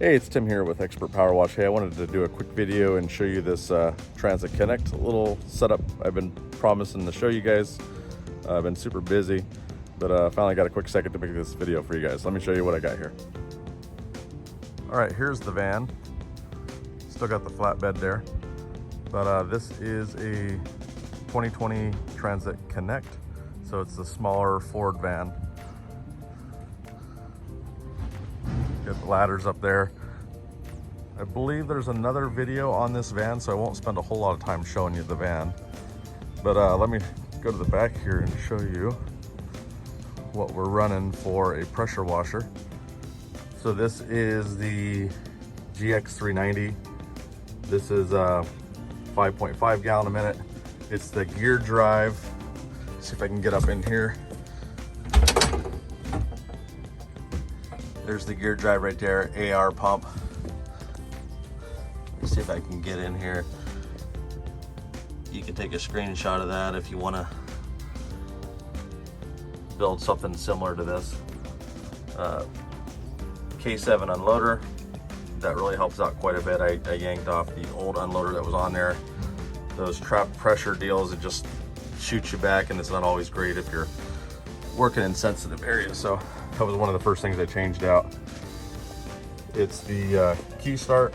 Hey, it's Tim here with Expert Power Wash. Hey, I wanted to do a quick video and show you this Transit Connect little setup I've been promising to show you guys. I've been super busy, but finally got a quick second to make this video for you guys. Let me show you what I got here. All right, here's the van. Still got the flatbed there, but this is a 2020 Transit Connect, so it's the smaller Ford van. Got the ladders up there. I believe there's another video on this van, so I won't spend a whole lot of time showing you the van. But let me go to the back here and show you what we're running for a pressure washer. So this is the GX390. This is 5.5 gallon a minute. It's the gear drive. See if I can get up in here. There's the gear drive right there, AR pump. Let's see if I can get in here. You can take a screenshot of that if you want to build something similar to this. K7 unloader, that really helps out quite a bit. I yanked off the old unloader that was on there. Those trap pressure deals, it just shoots you back, and it's not always great if you're working in sensitive areas. So that was one of the first things I changed out. It's the key start.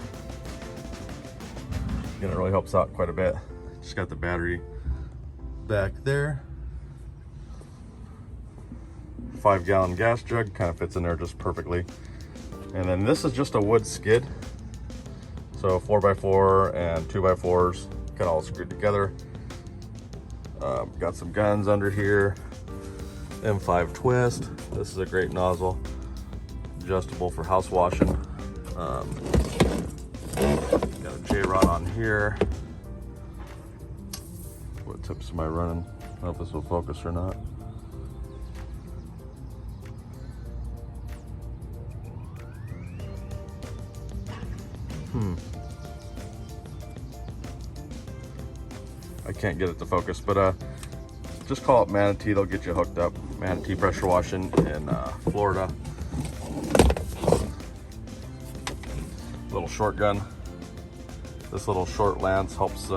Again, it really helps out quite a bit. Just got the battery back there. 5 gallon gas jug, kind of fits in there just perfectly. And then this is just a wood skid. So 4x4 and 2x4s, kind of all screwed together. Got some guns under here. M5 twist. This is a great nozzle, adjustable for house washing. Got a J-rod on here. What tips am I running? I don't know if this will focus or not. I can't get it to focus, but just call it Manatee, they'll get you hooked up. Manatee pressure washing in Florida. Little short gun. This little short lance helps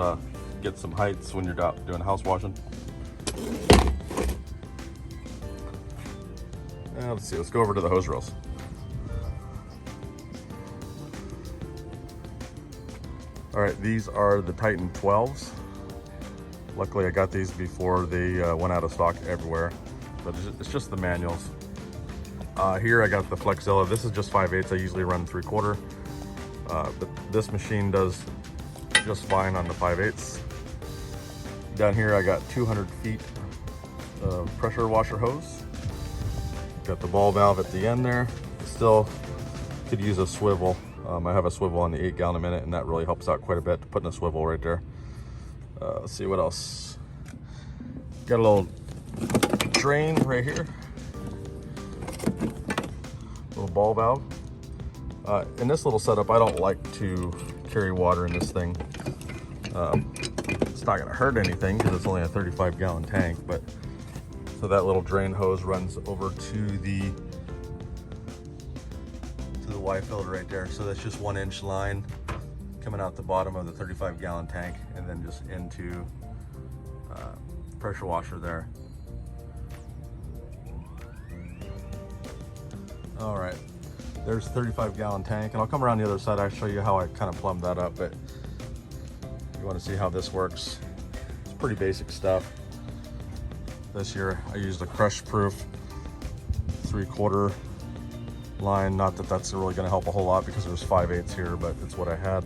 get some heights when you're out doing house washing. And let's see, let's go over to the hose reels. All right, these are the Titan 12s. Luckily, I got these before they went out of stock everywhere, but it's just the manuals. Here I got the Flexzilla. This is just 5/8. I usually run 3/4, but this machine does just fine on the 5/8. Down here, I got 200 feet of pressure washer hose. Got the ball valve at the end there. Still could use a swivel. I have a swivel on the 8 gallon a minute, and that really helps out quite a bit, putting a swivel right there. Let's see what else. Got a little drain right here. Little ball valve. In this little setup, I don't like to carry water in this thing. It's not gonna hurt anything because it's only a 35 gallon tank, but so that little drain hose runs over to the Y filter right there. So that's just 1-inch line coming out the bottom of the 35 gallon tank and then just into pressure washer there. All right, there's 35 gallon tank, and I'll come around the other side. I'll show you how I kind of plumbed that up, but you want to see how this works. It's pretty basic stuff. This year I used a crush proof 3/4 line. Not that that's really going to help a whole lot because there's 5/8 here, but it's what I had.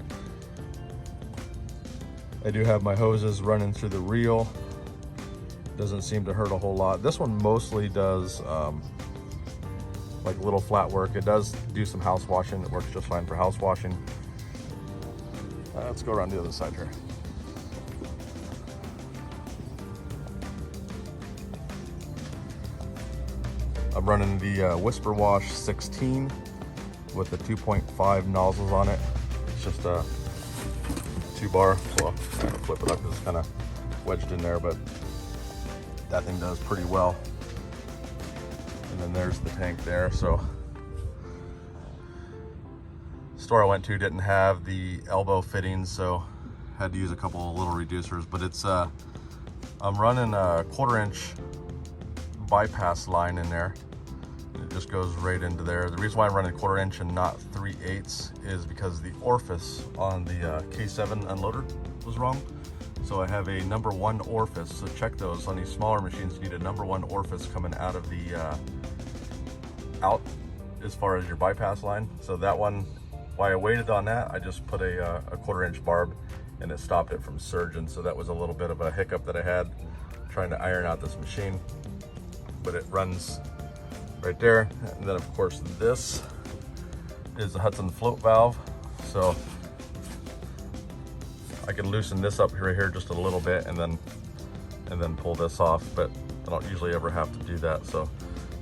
I do have my hoses running through the reel. Doesn't seem to hurt a whole lot. This one mostly does like little flat work. It does do some house washing. It works just fine for house washing. Let's go around the other side here. I'm running the Whisper Wash 16 with the 2.5 nozzles on it. It's just a 2-bar. Well, I'm gonna flip it up because it's kind of wedged in there, but that thing does pretty well. And then there's the tank there. So store I went to didn't have the elbow fittings, so had to use a couple of little reducers. But it's I'm running a 1/4-inch bypass line in there. It just goes right into there. The reason why I'm running 1/4-inch and not 3/8 is because the orifice on the K7 unloader was wrong. So I have a number 1 orifice. So check those on these smaller machines. You need a number 1 orifice coming out of the out as far as your bypass line. So that one, while I waited on that, I just put a 1/4-inch barb, and it stopped it from surging. So that was a little bit of a hiccup that I had trying to iron out this machine, but it runs right there. And then of course this is the Hudson float valve. So I can loosen this up right here just a little bit and then pull this off, but I don't usually ever have to do that. So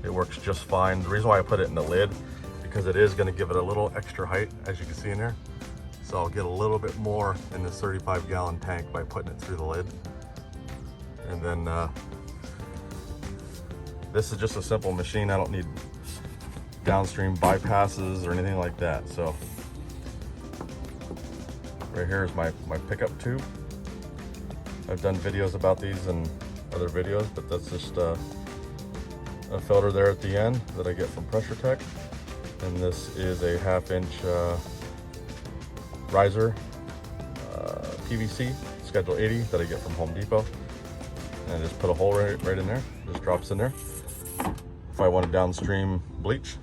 it works just fine. The reason why I put it in the lid, because it is going to give it a little extra height, as you can see in there. So I'll get a little bit more in this 35-gallon tank by putting it through the lid. And then this is just a simple machine. I don't need downstream bypasses or anything like that. So right here is my pickup tube. I've done videos about these in other videos, but that's just a filter there at the end that I get from Pressure Tech. And this is a 1/2-inch riser PVC Schedule 80 that I get from Home Depot. And I just put a hole right in there, just drops in there. If I want a downstream bleach,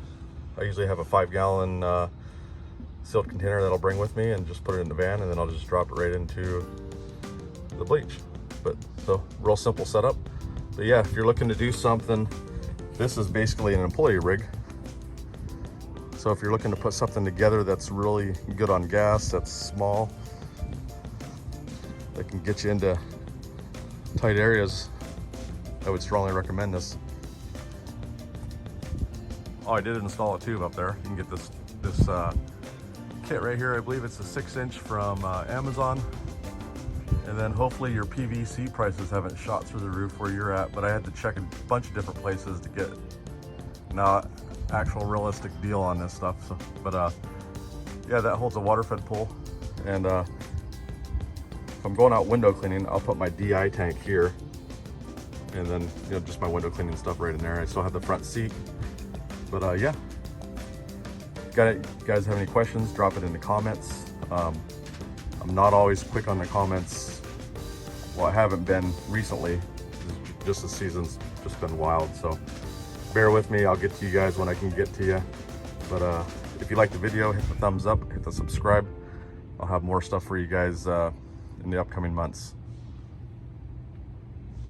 I usually have a 5-gallon sealed container that I'll bring with me and just put it in the van, and then I'll just drop it right into the bleach. But so real simple setup. But yeah, if you're looking to do something, this is basically an employee rig. So if you're looking to put something together that's really good on gas, that's small, that can get you into tight areas, I would strongly recommend this. Oh, I did install a tube up there. You can get this kit right here. I believe it's a 6-inch from Amazon. And then hopefully your PVC prices haven't shot through the roof where you're at, but I had to check a bunch of different places to get not actual realistic deal on this stuff. So, but yeah, that holds a water-fed pool. And if I'm going out window cleaning, I'll put my DI tank here, and then just my window cleaning stuff right in there. I still have the front seat. But yeah, you guys have any questions, drop it in the comments. I'm not always quick on the comments. Well, I haven't been recently. Just the season's just been wild, so bear with me. I'll get to you guys when I can get to you. But if you like the video, hit the thumbs up, hit the subscribe. I'll have more stuff for you guys in the upcoming months.